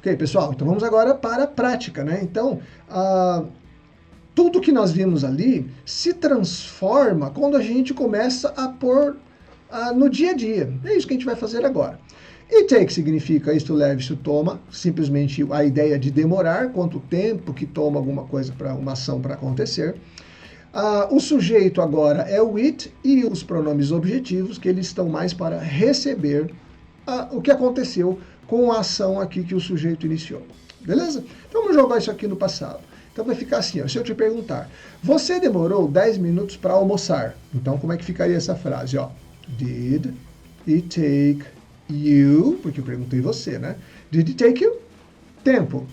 Ok, pessoal? Então vamos agora para a prática, né? Então, tudo que nós vimos ali se transforma quando a gente começa a pôr no dia a dia. É isso que a gente vai fazer agora. It take significa isto leva, isto toma, simplesmente a ideia de demorar, quanto tempo que toma alguma coisa para uma ação para acontecer. O sujeito agora é o it e os pronomes objetivos, que eles estão mais para receber o que aconteceu com a ação aqui que o sujeito iniciou. Beleza? Então vamos jogar isso aqui no passado. Então vai ficar assim, ó, se eu te perguntar, você demorou 10 minutos para almoçar? Então como é que ficaria essa frase? Ó? Did it take you, porque eu perguntei você, né? Did it take you? Tempo.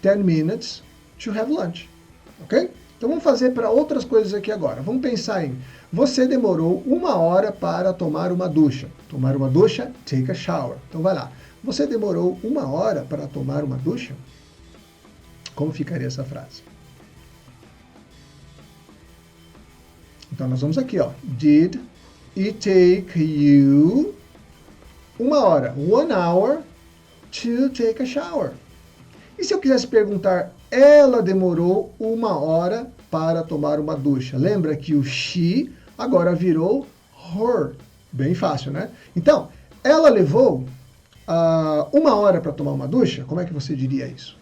10 minutes to have lunch. Ok? Então vamos fazer para outras coisas aqui agora. Vamos pensar em, você demorou 1 hora para tomar uma ducha. Tomar uma ducha, take a shower. Então vai lá. Você demorou 1 hora para tomar uma ducha? Como ficaria essa frase? Então nós vamos aqui, ó. Did it take you 1 hora, 1 hour to take a shower? E se eu quisesse perguntar, ela demorou 1 hora para tomar uma ducha? Lembra que o she agora virou her. Bem fácil, né? Então, ela levou 1 hora para tomar uma ducha? Como é que você diria isso?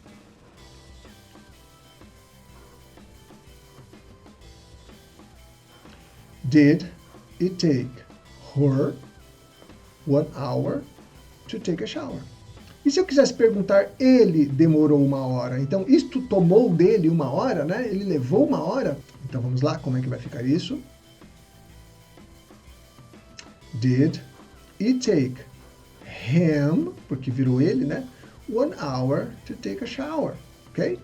Did it take her 1 hour to take a shower? E se eu quisesse perguntar, ele demorou 1 hora? Então, isto tomou dele 1 hora, né? Ele levou 1 hora? Então, vamos lá, como é que vai ficar isso? Did it take him, porque virou ele, né? 1 hour to take a shower, ok?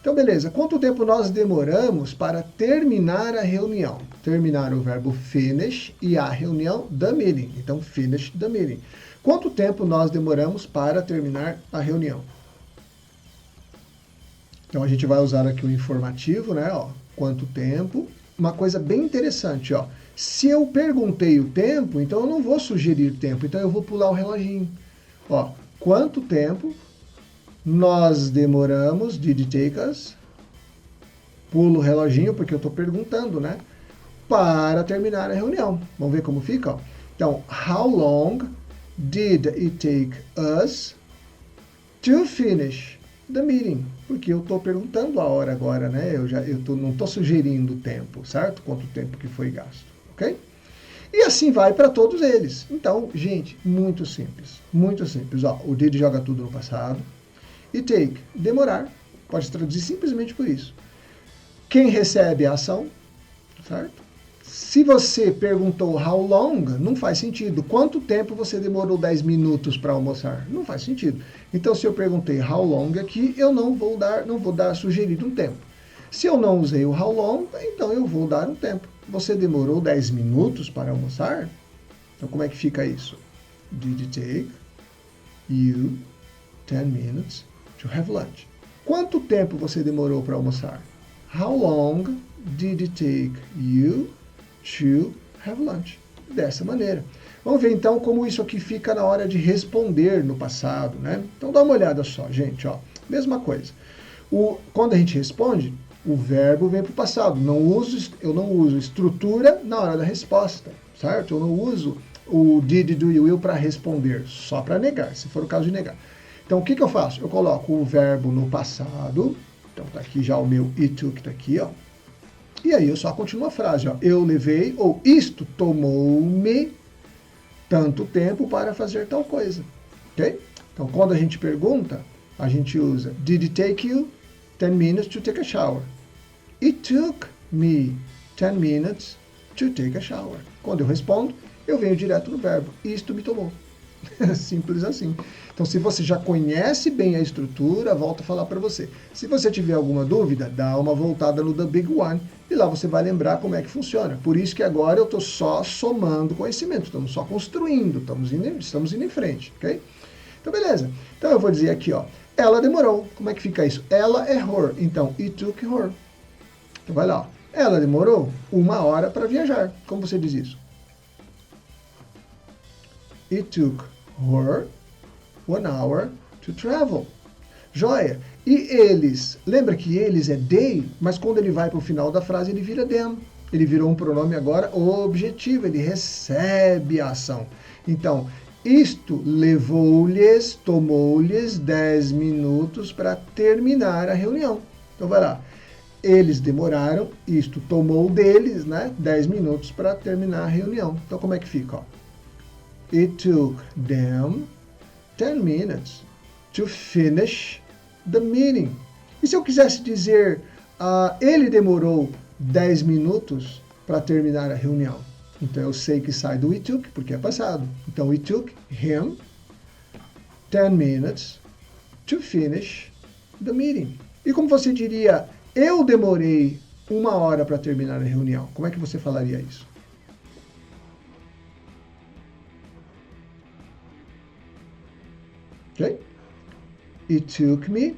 Então, beleza. Quanto tempo nós demoramos para terminar a reunião? Terminar o verbo finish e a reunião, the meeting. Então, finish the meeting. Quanto tempo nós demoramos para terminar a reunião? Então, a gente vai usar aqui o informativo, né? Ó, quanto tempo. Uma coisa bem interessante, ó. Se eu perguntei o tempo, então eu não vou sugerir tempo. Então, eu vou pular o reloginho. Ó, quanto tempo nós demoramos, did it take us? Pulo o reloginho porque eu estou perguntando, né? Para terminar a reunião. Vamos ver como fica? Ó. Então, how long did it take us to finish the meeting? Porque eu estou perguntando a hora agora, né? Não estou sugerindo o tempo, certo? Quanto tempo que foi gasto, ok? E assim vai para todos eles. Então, gente, muito simples. Muito simples. Ó, o did joga tudo no passado. E take, demorar. Pode traduzir simplesmente por isso. Quem recebe a ação, certo? Se você perguntou how long, não faz sentido. Quanto tempo você demorou 10 minutos para almoçar? Não faz sentido. Então, se eu perguntei how long aqui, eu não vou dar sugerir um tempo. Se eu não usei o how long, então eu vou dar um tempo. Você demorou 10 minutos para almoçar? Então, como é que fica isso? Did it take you 10 minutes to have lunch? Quanto tempo você demorou para almoçar? How long did it take you to have lunch? Dessa maneira. Vamos ver então como isso aqui fica na hora de responder no passado, né? Então dá uma olhada só, gente, ó. Mesma coisa. Quando a gente responde, o verbo vem para o passado. Eu não uso estrutura na hora da resposta, certo? Eu não uso o did, do e will para responder, só para negar, se for o caso de negar. Então, o que eu faço? Eu coloco o verbo no passado. Então, tá aqui já o meu it took, tá aqui, ó. E aí eu só continuo a frase, ó. Eu levei, ou isto tomou-me tanto tempo para fazer tal coisa, ok? Então, quando a gente pergunta, a gente usa did it take you 10 minutes to take a shower? It took me 10 minutes to take a shower. Quando eu respondo, eu venho direto no verbo. Isto me tomou. Simples assim. Então, se você já conhece bem a estrutura, volto a falar para você. Se você tiver alguma dúvida, dá uma voltada no The Big One e lá você vai lembrar como é que funciona. Por isso que agora eu estou só somando conhecimento, estamos só construindo, estamos indo em frente, ok? Então, beleza. Então, eu vou dizer aqui, ó, ela demorou. Como é que fica isso? Ela é her. Então, it took her. Então, vai lá, ó. Ela demorou 1 hora para viajar. Como você diz isso? It took her 1 hour to travel. Joia? E eles, lembra que eles é they, mas quando ele vai para o final da frase ele vira them. Ele virou um pronome agora objetivo, ele recebe a ação. Então, isto levou-lhes, tomou-lhes 10 minutos para terminar a reunião. Então vai lá. Eles demoraram, isto tomou deles, né, 10 minutos para terminar a reunião. Então como é que fica? Ó? It took them 10 minutes to finish the meeting. E se eu quisesse dizer, ele demorou 10 minutos para terminar a reunião? Então eu sei que sai do it took, porque é passado. Então it took him 10 minutes to finish the meeting. E como você diria, eu demorei 1 hora para terminar a reunião? Como é que você falaria isso? Ok? It took me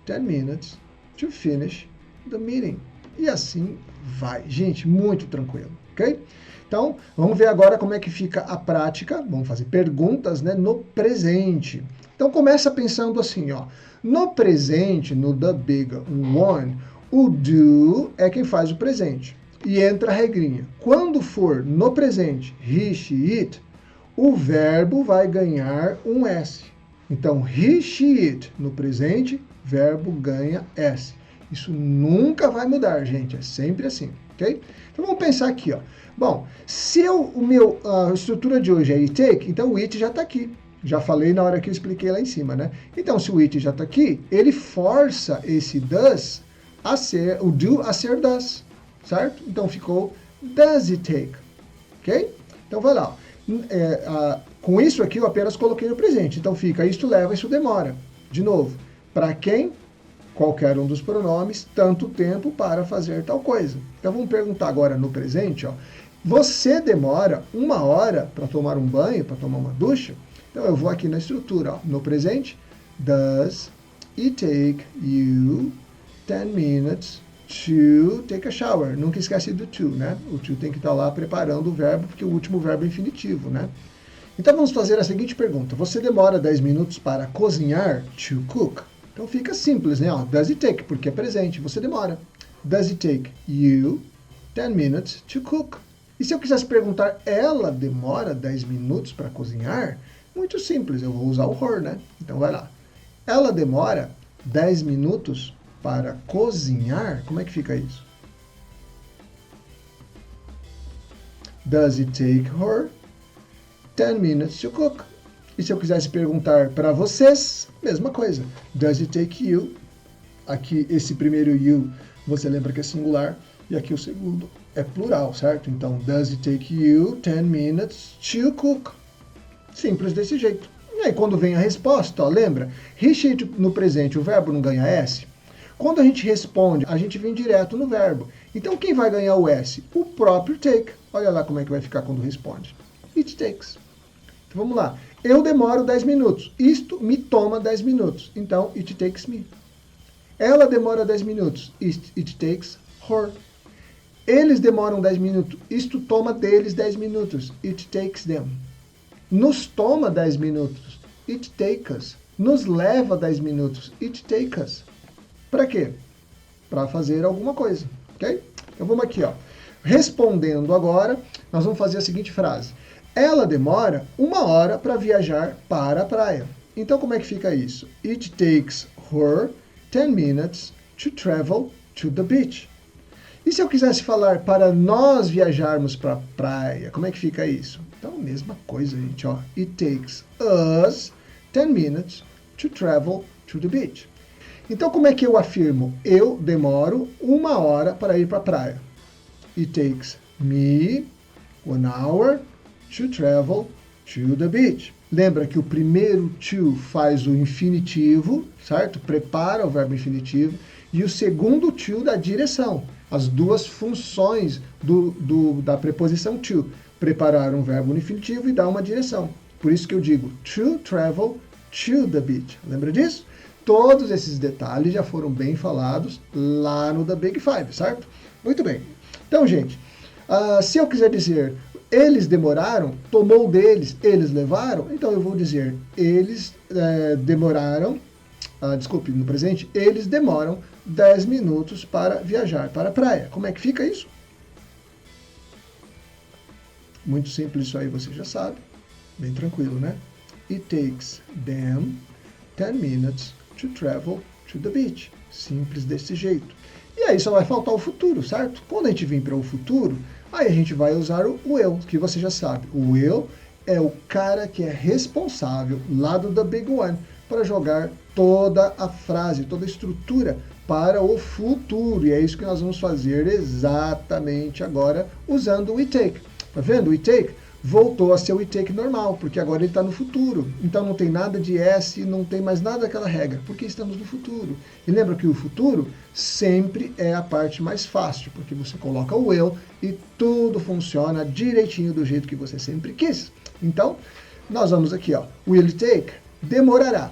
10 minutes to finish the meeting. E assim vai. Gente, muito tranquilo, ok? Então, vamos ver agora como é que fica a prática. Vamos fazer perguntas, né, no presente. Então, começa pensando assim, ó. No presente, no the big one, o do é quem faz o presente. E entra a regrinha. Quando for no presente, he, she, it, o verbo vai ganhar um S. Então, he, she, it, no presente, verbo ganha S. Isso nunca vai mudar, gente. É sempre assim, ok? Então, vamos pensar aqui, ó. Bom, se a estrutura de hoje é it take, então o it já está aqui. Já falei na hora que eu expliquei lá em cima, né? Então, se o it já está aqui, ele força esse does a ser, o do a ser does, certo? Então, ficou does it take, ok? Então, vai lá. Com isso aqui, eu apenas coloquei no presente. Então, fica isto leva, isso demora. De novo, para quem? Qualquer um dos pronomes, tanto tempo para fazer tal coisa. Então, vamos perguntar agora no presente, ó. Você demora 1 hora para tomar um banho, para tomar uma ducha? Então, eu vou aqui na estrutura, ó. No presente, does it take you 10 minutes to take a shower? Nunca esquece do to, né? O to tem que estar lá preparando o verbo, porque o último verbo é infinitivo, né? Então, vamos fazer a seguinte pergunta. Você demora 10 minutos para cozinhar? To cook. Então, fica simples, né? Ó, does it take, porque é presente, você demora. Does it take you 10 minutes to cook? E se eu quisesse perguntar, ela demora 10 minutos para cozinhar? Muito simples, eu vou usar o her, né? Então, vai lá. Ela demora 10 minutos para cozinhar? Como é que fica isso? Does it take her 10 minutes to cook? E se eu quisesse perguntar para vocês, mesma coisa. Does it take you? Aqui, esse primeiro you, você lembra que é singular, e aqui o segundo é plural, certo? Então, does it take you 10 minutes to cook? Simples desse jeito. E aí, quando vem a resposta, ó, lembra? He, she, no presente, o verbo não ganha S? Quando a gente responde, a gente vem direto no verbo. Então, quem vai ganhar o S? O próprio take. Olha lá como é que vai ficar quando responde. It takes. Então, vamos lá. Eu demoro 10 minutos. Isto me toma 10 minutos. Então, it takes me. Ela demora 10 minutos. It takes her. Eles demoram 10 minutos. Isto toma deles 10 minutos. It takes them. Nos toma 10 minutos. It takes us. Nos leva 10 minutos. It takes us. Para quê? Para fazer alguma coisa. Ok? Então vamos aqui, ó. Respondendo agora, nós vamos fazer a seguinte frase. Ela demora 1 hora para viajar para a praia. Então como é que fica isso? It takes her 10 minutes to travel to the beach. E se eu quisesse falar para nós viajarmos para a praia, como é que fica isso? Então, mesma coisa, gente, ó. It takes us 10 minutes to travel to the beach. Então, como é que eu afirmo? Eu demoro 1 hora para ir para a praia. It takes me 1 hour to travel to the beach. Lembra que o primeiro to faz o infinitivo, certo? Prepara o verbo infinitivo. E o segundo to dá direção. As duas funções da preposição to. Preparar um verbo no infinitivo e dar uma direção. Por isso que eu digo to travel to the beach. Lembra disso? Todos esses detalhes já foram bem falados lá no The Big Five, certo? Muito bem. Então, gente, se eu quiser dizer eles demoraram, tomou deles, eles levaram, então eu vou dizer, eles demoraram, desculpe, no presente, eles demoram 10 minutos para viajar para a praia. Como é que fica isso? Muito simples isso aí, você já sabe. Bem tranquilo, né? It takes them 10 minutes to travel to the beach. Simples desse jeito. E aí só vai faltar o futuro, certo? Quando a gente vir para o futuro, aí a gente vai usar o will, que você já sabe. O will é o cara que é responsável, lá do The Big One, para jogar toda a frase, toda a estrutura para o futuro. E é isso que nós vamos fazer exatamente agora, usando o we take. Tá vendo? O we take voltou a ser o we take normal, porque agora ele está no futuro. Então não tem nada de S, não tem mais nada daquela regra, porque estamos no futuro. E lembra que o futuro sempre é a parte mais fácil, porque você coloca o will e tudo funciona direitinho do jeito que você sempre quis. Então, nós vamos aqui, ó. Will take, demorará.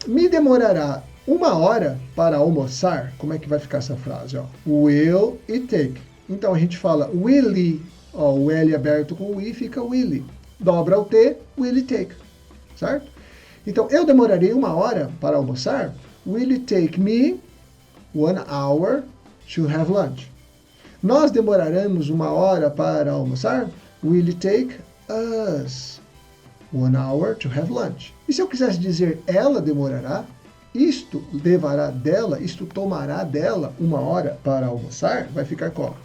Me demorará 1 hora para almoçar. Como é que vai ficar essa frase? Ó? Will it take. Então a gente fala will it, ó, o L aberto com o I fica will it. Dobra o T, will it take. Certo? Então eu demorarei 1 hora para almoçar. Will it take me 1 hour to have lunch? Nós demoraremos 1 hora para almoçar. Will it take us 1 hour to have lunch? E se eu quisesse dizer ela demorará, isto levará dela, isto tomará dela 1 hora para almoçar, vai ficar como?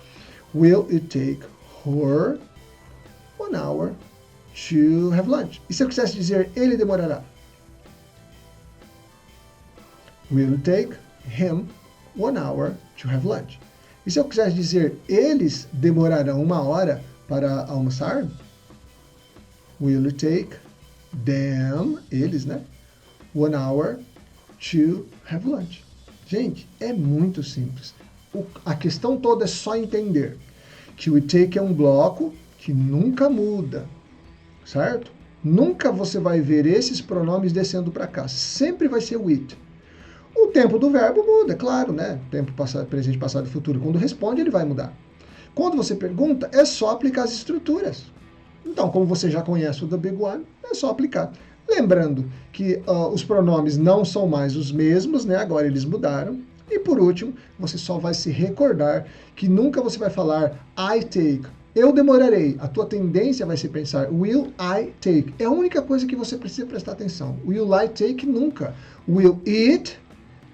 Will it take her 1 hour to have lunch? E se eu quisesse dizer ele demorará? Will it take him 1 hour to have lunch? E se eu quisesse dizer eles demorarão 1 hora para almoçar? Will it take them, eles, né? 1 hour to have lunch. Gente, é muito simples. A questão toda é só entender que o it take é um bloco que nunca muda, certo? Nunca você vai ver esses pronomes descendo para cá. Sempre vai ser o it. O tempo do verbo muda, claro, né? Tempo passado, presente, passado e futuro. Quando responde, ele vai mudar. Quando você pergunta, é só aplicar as estruturas. Então, como você já conhece o The Big One, é só aplicar. Lembrando que os pronomes não são mais os mesmos, né? Agora eles mudaram. E por último, você só vai se recordar que nunca você vai falar I take, eu demorarei. A tua tendência vai ser pensar will I take. É a única coisa que você precisa prestar atenção. Will I take nunca. Will it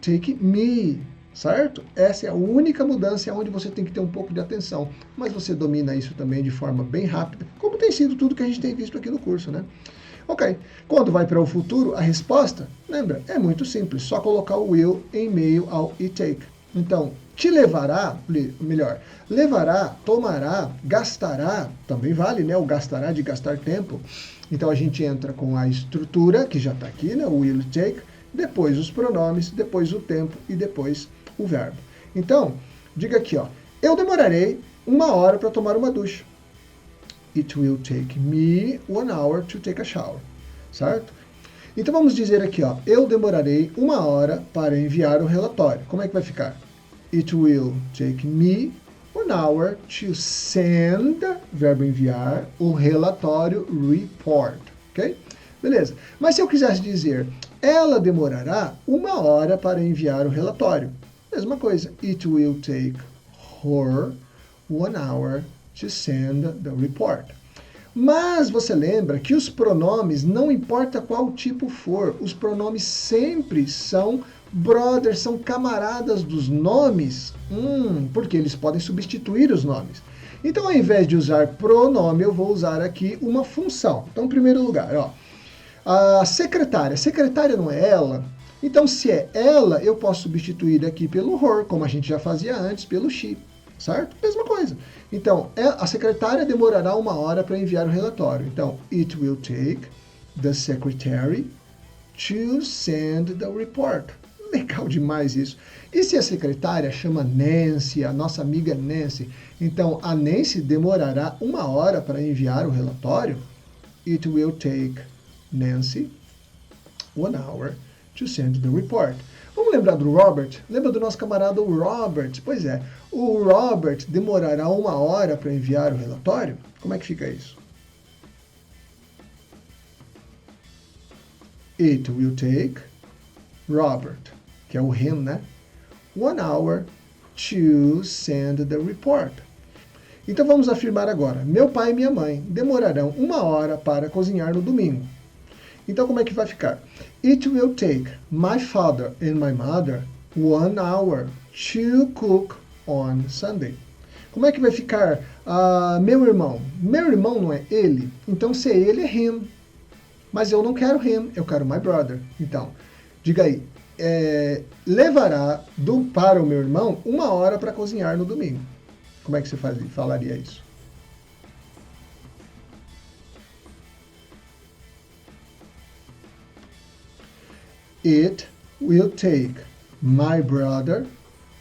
take me, certo? Essa é a única mudança onde você tem que ter um pouco de atenção. Mas você domina isso também de forma bem rápida, como tem sido tudo que a gente tem visto aqui no curso, né? Ok, quando vai para o futuro, a resposta, lembra, é muito simples, só colocar o will em meio ao it take. Então, te levará, melhor, levará, tomará, gastará, também vale, né, o gastará de gastar tempo. Então a gente entra com a estrutura, que já está aqui, né, o will take, depois os pronomes, depois o tempo e depois o verbo. Então, diga aqui, ó, eu demorarei 1 hora para tomar uma ducha. It will take me 1 hour to take a shower, certo? Então vamos dizer aqui, ó, eu demorarei 1 hora para enviar o relatório. Como é que vai ficar? It will take me 1 hour to send, verbo enviar, o relatório report, ok? Beleza. Mas se eu quisesse dizer, ela demorará 1 hora para enviar o relatório. Mesma coisa. It will take her 1 hour to send the report. Mas você lembra que os pronomes, não importa qual tipo for, os pronomes sempre são brothers, são camaradas dos nomes, porque eles podem substituir os nomes. Então, ao invés de usar pronome, eu vou usar aqui uma função. Então, em primeiro lugar, ó, a secretária não é ela? Então, se é ela, eu posso substituir aqui pelo her, como a gente já fazia antes, pelo she. Certo? Mesma coisa. Então, a secretária demorará 1 hora para enviar o relatório. Então, it will take the secretary to send the report. Legal demais isso. E se a secretária chama Nancy, a nossa amiga Nancy, então a Nancy demorará 1 hora para enviar o relatório? It will take Nancy 1 hour to send the report. Vamos lembrar do Robert? Lembra do nosso camarada o Robert? Pois é, o Robert demorará 1 hora para enviar o relatório? Como é que fica isso? It will take Robert, que é o him, né? 1 hour to send the report. Então vamos afirmar agora. Meu pai e minha mãe demorarão 1 hora para cozinhar no domingo. Então como é que vai ficar? It will take my father and my mother 1 hour to cook on Sunday. Como é que vai ficar meu irmão? Meu irmão não é ele, então se é ele é him. Mas eu não quero him, eu quero my brother. Então, diga aí, levará para o meu irmão 1 hora para cozinhar no domingo. Como é que você falaria isso? It will take my brother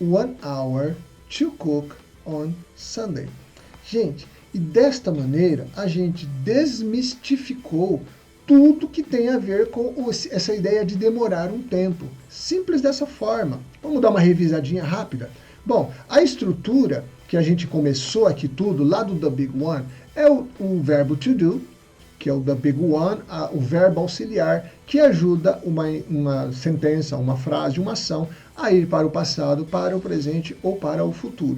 1 hour to cook on Sunday. Gente, e desta maneira a gente desmistificou tudo que tem a ver com essa ideia de demorar um tempo. Simples dessa forma. Vamos dar uma revisadinha rápida? Bom, a estrutura que a gente começou aqui tudo, lá do The Big One, é o verbo to do, que é o The Big One, o verbo auxiliar, que ajuda uma sentença, uma frase, uma ação a ir para o passado, para o presente ou para o futuro.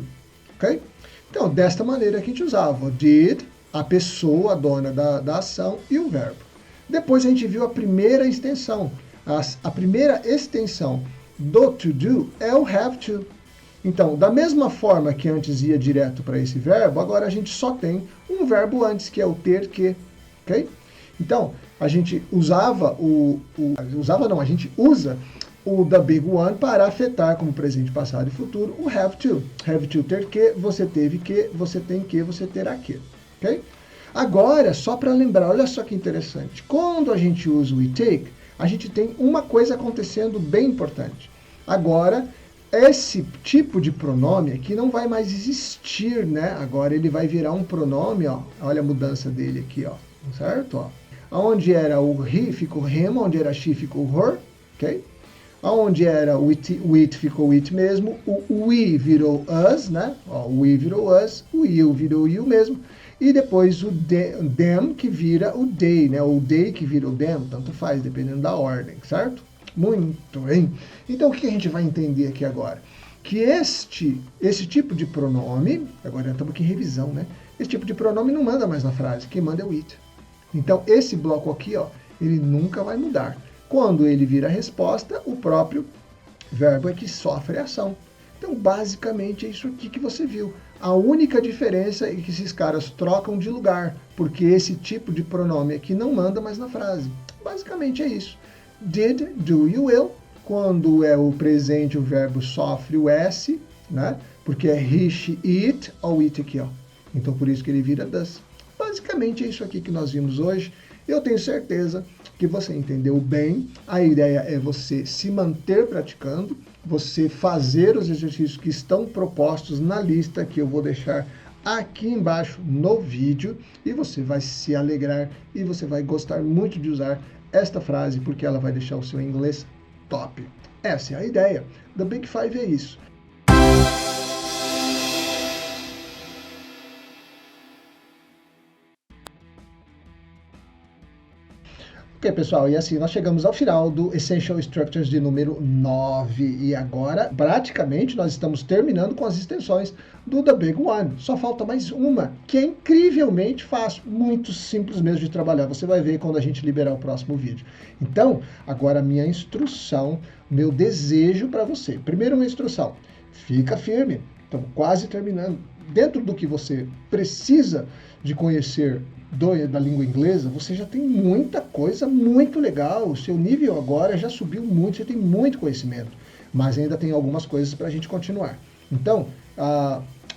Ok? Então, desta maneira que a gente usava did, a pessoa, a dona da ação, e o verbo. Depois a gente viu a primeira extensão. A primeira extensão do to do é o have to. Então, da mesma forma que antes ia direto para esse verbo, agora a gente só tem um verbo antes, que é o ter que. Ok? Então, a gente a gente usa o the big one para afetar como presente, passado e futuro o have to. Have to, ter que, você teve que, você tem que, você terá que. Ok? Agora, só para lembrar, olha só que interessante. Quando a gente usa o we take, a gente tem uma coisa acontecendo bem importante. Agora, esse tipo de pronome aqui não vai mais existir, né? Agora ele vai virar um pronome, ó. Olha a mudança dele aqui, ó. Certo? Ó. Onde era o he ficou him, onde era she ficou her, ok? Onde era o it ficou it mesmo, o we virou us, né? Ó, o we virou us, o you virou you mesmo. E depois o them, que vira o they, né? O they que vira o them, tanto faz, dependendo da ordem, certo? Muito bem. Então, o que a gente vai entender aqui agora? Que esse tipo de pronome, agora estamos aqui em revisão, né? Esse tipo de pronome não manda mais na frase, quem manda é o it. Então, esse bloco aqui, ó, ele nunca vai mudar. Quando ele vira a resposta, o próprio verbo é que sofre a ação. Então, basicamente, é isso aqui que você viu. A única diferença é que esses caras trocam de lugar, porque esse tipo de pronome aqui não manda mais na frase. Basicamente é isso. Did, do e will. Quando é o presente, o verbo sofre o S, né? Porque é he, she, it, ou it aqui, ó. Então, por isso que ele vira does. Basicamente é isso aqui que nós vimos hoje. Eu tenho certeza que você entendeu bem. A ideia é você se manter praticando, você fazer os exercícios que estão propostos na lista que eu vou deixar aqui embaixo no vídeo, e você vai se alegrar e você vai gostar muito de usar esta frase, porque ela vai deixar o seu inglês top. Essa é a ideia. The Big Five é isso. Ok, pessoal, e assim nós chegamos ao final do Essential Structures de número 9. E agora, praticamente, nós estamos terminando com as extensões do The Big One. Só falta mais uma, que é incrivelmente fácil, muito simples mesmo de trabalhar. Você vai ver quando a gente liberar o próximo vídeo. Então, agora a minha instrução, meu desejo para você. Primeiro, uma instrução. Fica firme. Estamos quase terminando. Dentro do que você precisa de conhecer da língua inglesa, você já tem muita coisa muito legal. O seu nível agora já subiu muito, você tem muito conhecimento. Mas ainda tem algumas coisas para a gente continuar. Então,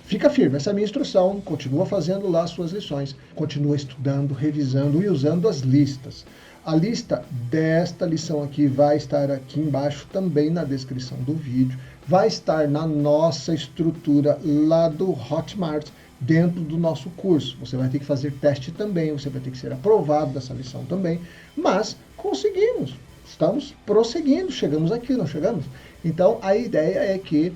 fica firme. Essa é a minha instrução. Continua fazendo lá as suas lições. Continua estudando, revisando e usando as listas. A lista desta lição aqui vai estar aqui embaixo também na descrição do vídeo. Vai estar na nossa estrutura lá do Hotmart, dentro do nosso curso. Você vai ter que fazer teste também, você vai ter que ser aprovado dessa lição também, mas conseguimos. estamos prosseguindo, chegamos aqui, não chegamos? Então, a ideia é que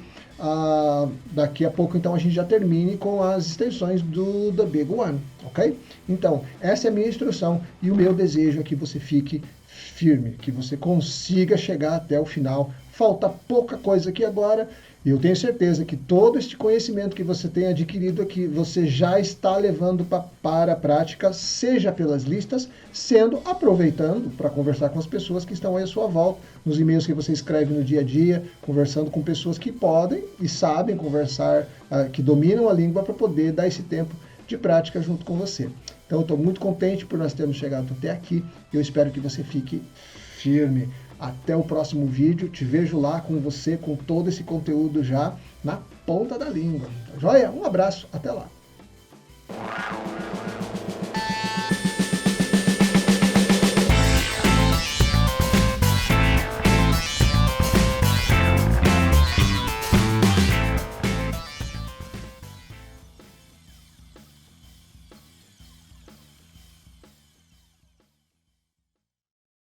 daqui a pouco, então, a gente já termine com as extensões do The Big One, ok? Então, essa é a minha instrução e o meu desejo é que você fique firme, que você consiga chegar até o final. Falta pouca coisa aqui agora, e eu tenho certeza que todo este conhecimento que você tem adquirido aqui, você já está levando para a prática, seja pelas listas, aproveitando para conversar com as pessoas que estão aí à sua volta, nos e-mails que você escreve no dia a dia, conversando com pessoas que podem e sabem conversar, que dominam a língua para poder dar esse tempo de prática junto com você. Então eu estou muito contente por nós termos chegado até aqui, eu espero que você fique firme. Até o próximo vídeo, te vejo lá com você, com todo esse conteúdo já na ponta da língua. Joia? Um abraço, até lá!